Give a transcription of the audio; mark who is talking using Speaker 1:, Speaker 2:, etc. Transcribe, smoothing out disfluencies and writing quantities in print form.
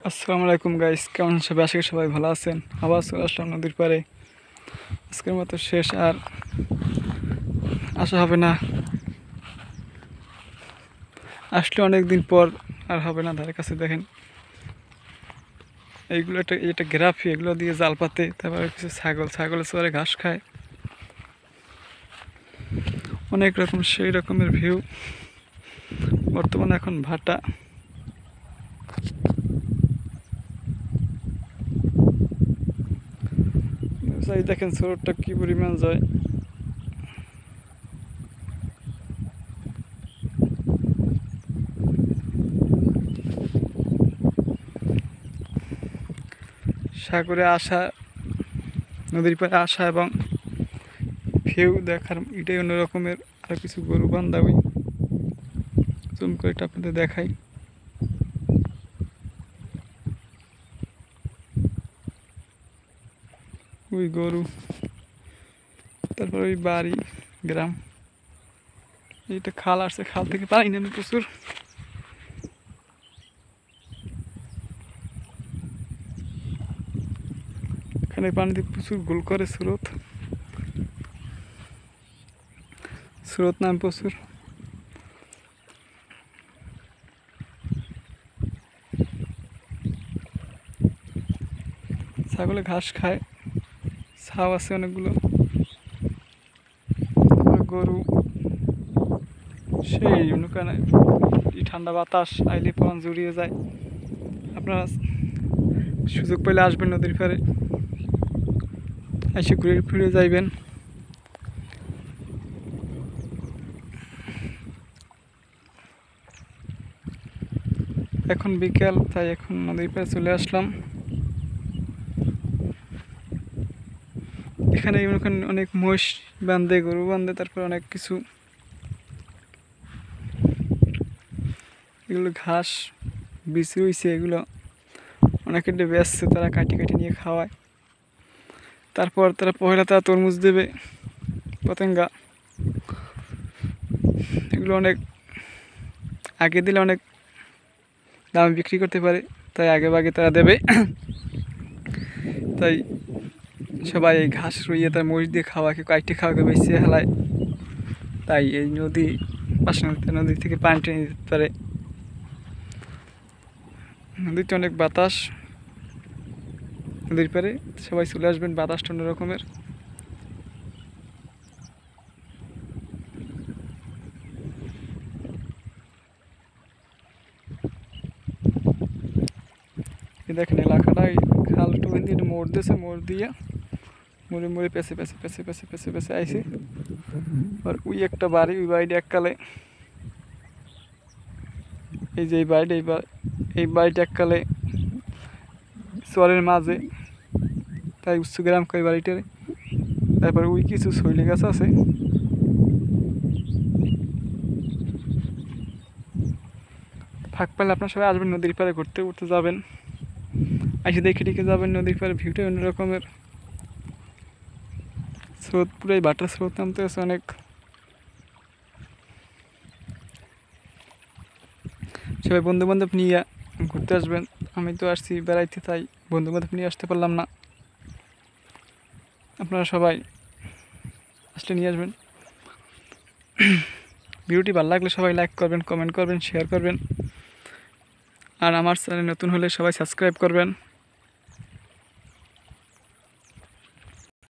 Speaker 1: আসসালামু আলাইকুম গাইস, কেমন সবাই? আশা করি সবাই ভালো আছেন। আবার চলে আসলাম নদীর পাড়ে। আজকের মতো শেষ, আর আসা হবে না। আসলে অনেক দিন পর আর হবে না। ধারে কাছে দেখেন, এইগুলো এটা গ্রাফি, এগুলো দিয়ে জাল পাতে। তারপরে কিছু ছাগলের চরে ঘাস খায়। অনেক রকম সেই রকমের ভিউ। বর্তমানে এখন ভাটা। দেখেন স্রোতটা কি পরিমাণ যায়। সাগরে আসা, নদীর পাড়ে আসা এবং ভিউ দেখার এটাই অন্য রকমের। আর কিছু গরু বান্ধা, ওই জুম করে এটা আপনাদের দেখাই। ওই গরু, তারপর ওই বাড়ি, গ্রাম। এইটা খাল আসছে, খাল থেকে পানি নেমে প্রচুর। এখানে পানিতে প্রচুর গোল করে স্রোত নামে প্রচুর। ছাগলে ঘাস খায়, ছাও আছে অনেকগুলো। গরু সেই অনুকানে ঠান্ডা বাতাস আইলে প্রাণ জুড়িয়ে যায়। আপনারা সুযোগ পেলে আসবেন নদীর পাড়ে, এসে ঘুরে ফিরে যাইবেন। এখন বিকেল, তাই এখন নদীর পাড়ে চলে আসলাম। এখানে অনেক মহিষ বান্ধে, গরু বান্ধে, তারপর অনেক কিছু। এগুলো ঘাস বিচি হয়েছে, এগুলো অনেকে বেচছে, তারা কাটি কাটি নিয়ে খাওয়ায়। তারপর তারা তারা তরমুজ দেবে, পতেঙ্গা। এগুলো অনেক আগে দিলে অনেক দামে বিক্রি করতে পারে, তাই আগে ভাগে তারা দেবে। তাই সবাই এই ঘাস রুইয়ে তার মরিচ দিয়ে খাওয়াকে, কয়েকটি খাওয়াকে বেশি হেলায়। তাই এই নদী পাশে নদী থেকে পানি টেনে দিতে পারে। নদীতে অনেক বাতাস। নদীর পারে সবাই চলে আসবেন, বাতাসটা অন্য রকমের। দেখেন এলাকাটা খাল টুকিন দিয়ে মোড় দিয়েছে, মোড় দিয়ে মুড়ে মুড়ে পেছে পেছে পেছে পেছে পেছে পেছে আইসি। আর ওই একটা বাড়ি, ওই বাড়িটা এককালে, এই যে এই বাড়িটা, এই বাড়িটা এককালে চরের মাঝে, তাই উচ্চ গ্রাম কই বাড়িটার। তারপর ওই কিছু শৈলী গাছ আছে। ফাঁক পেলে আপনার সবাই আসবেন, নদীর পাড়ে ঘুরতে ঘুরতে যাবেন, এসে দেখে টেকে যাবেন। নদীর পাড়ে ভিউটাই অন্য রকমের। স্রোত পুরাই বাটার স্রোত নামতে আছে অনেক। সবাই বন্ধু বান্ধব নিয়ে ঘুরতে আসবেন। আমি তো আসছি বেড়াইতে, তাই বন্ধু বান্ধব নিয়ে আসতে পারলাম না। আপনারা সবাই আসলে নিয়ে আসবেন। ভিডিওটি ভালো লাগলে সবাই লাইক করবেন, কমেন্ট করবেন, শেয়ার করবেন। আর আমার চ্যানেল নতুন হলে সবাই সাবস্ক্রাইব করবেন।